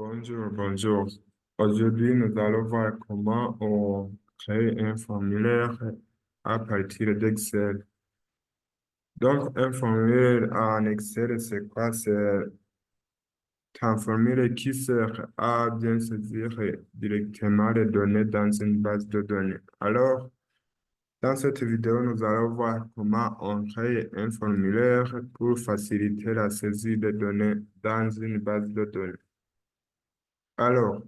Bonjour, bonjour. Aujourd'hui, nous allons voir comment on crée un formulaire à partir d'Excel. Donc, un formulaire en Excel, c'est quoi? C'est un formulaire qui sert à bien saisir directement les données dans une base de données. Alors, dans cette vidéo, nous allons voir comment on crée un formulaire pour faciliter la saisie des données dans une base de données. Alors,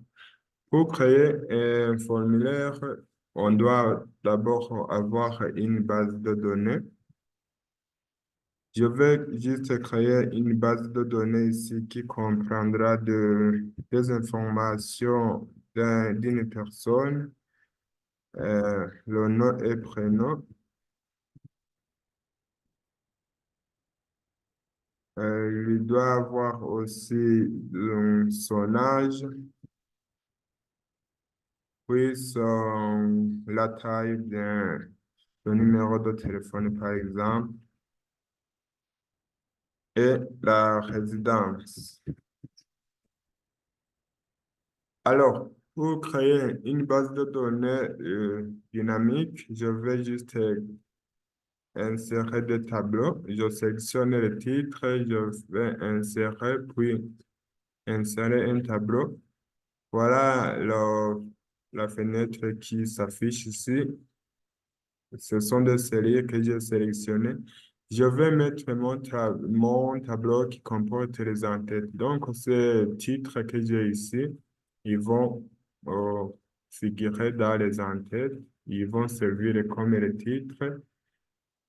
pour créer un formulaire, on doit d'abord avoir une base de données. Je vais juste créer une base de données ici qui comprendra des informations d'une personne, le nom et prénom. Il doit avoir aussi son âge, puis la taille le numéro de téléphone, par exemple, et la résidence. Alors, pour créer une base de données dynamique, je vais juste insérer des tableaux. Je sélectionne le titre, je vais insérer, puis insérer un tableau. Voilà la fenêtre qui s'affiche ici. Ce sont des séries que j'ai sélectionnées. Je vais mettre mon tableau qui comporte les en-têtes. Donc, ces titres que j'ai ici, ils vont euh, figurer dans les en-têtes. Ils vont servir comme les titres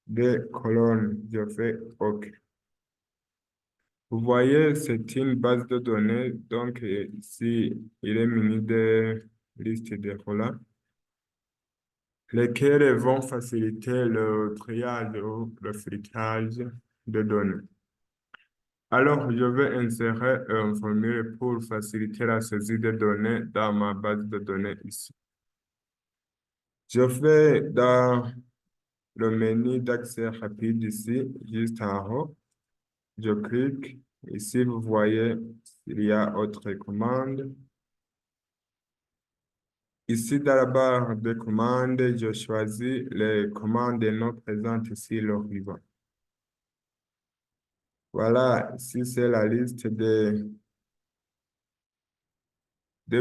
des colonnes. Je fais OK. Vous voyez, c'est une base de données. Donc, ici, il est muni de listes de relats, lesquels vont faciliter le triage ou le flicage de données. Alors, je vais insérer un formulaire pour faciliter la saisie des données dans ma base de données ici. Je vais dans le menu d'accès rapide ici, juste en haut. Je clique. Ici, vous voyez, il y a autre commande. Ici, dans la barre de commandes, je choisis les commandes non présentes ici, le ruban. Voilà, ici, c'est la liste des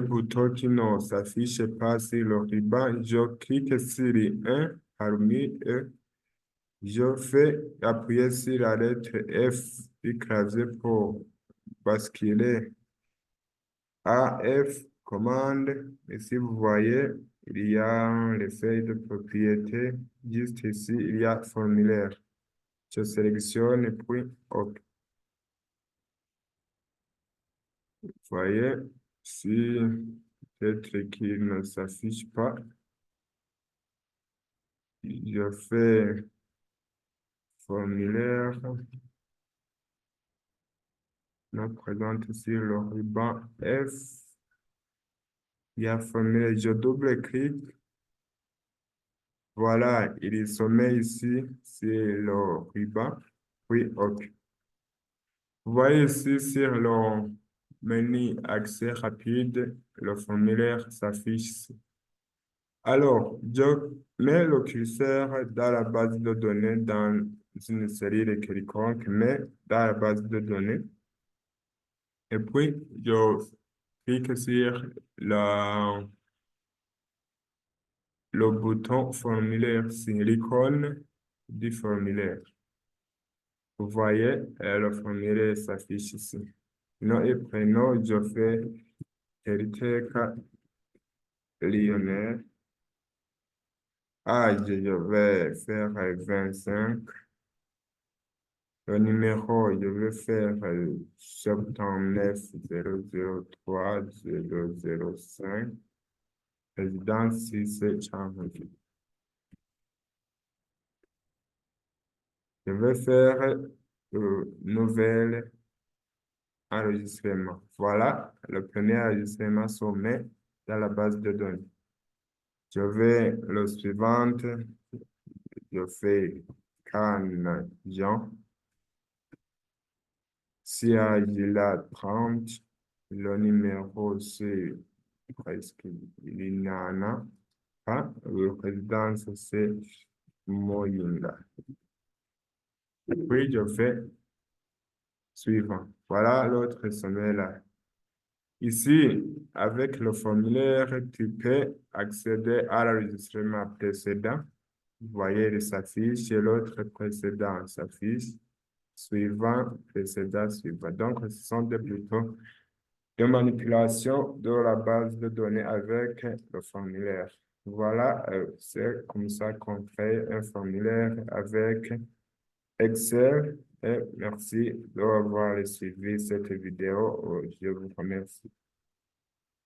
boutons qui ne s'affichent pas sur le ruban. Je clique sur un parmi eux. Je fais appuyer sur la lettre F écrasée pour basculer à F commande. Ici, vous voyez, il y a les feuilles de propriété. Juste ici, il y a formulaire. Je sélectionne puis OK. Vous voyez, si peut-être qu'il ne s'affiche pas, je fais formulaire, me présente sur le ruban F. Il y a formulaire, je double-clique. Voilà, il est sommet ici, c'est le ruban, puis OK. Vous voyez ici sur le menu accès rapide, le formulaire s'affiche ici. Alors, je mets le curseur dans la base de données dans une série de quelconque, mais dans la base de données. Et puis, je clique sur le bouton formulaire, c'est l'icône du formulaire. Vous voyez, le formulaire s'affiche ici. Nom et prénom, je fais Eriteka Lionel. Âge, je vais faire 25. Le numéro, je vais faire 79 003 005. Résidence 6 Champigny. Je vais faire nouvel enregistrement. Voilà, le premier enregistrement sommet dans la base de données. Je vais le suivant, je fais Can Jean. Si il a 30, Le numéro, c'est presque, il n'y en a pas. Le président, c'est Moyinga. Puis, je fais suivant. Voilà l'autre sommet là. Ici, avec le formulaire, tu peux accéder à l'enregistrement précédent. Vous voyez, il s'affiche et l'autre précédent s'affiche. Suivant, précédent, suivant. Donc, ce sont des plutôt de manipulation de la base de données avec le formulaire. Voilà, c'est comme ça qu'on crée un formulaire avec Excel. Et merci d'avoir suivi cette vidéo. Je vous remercie.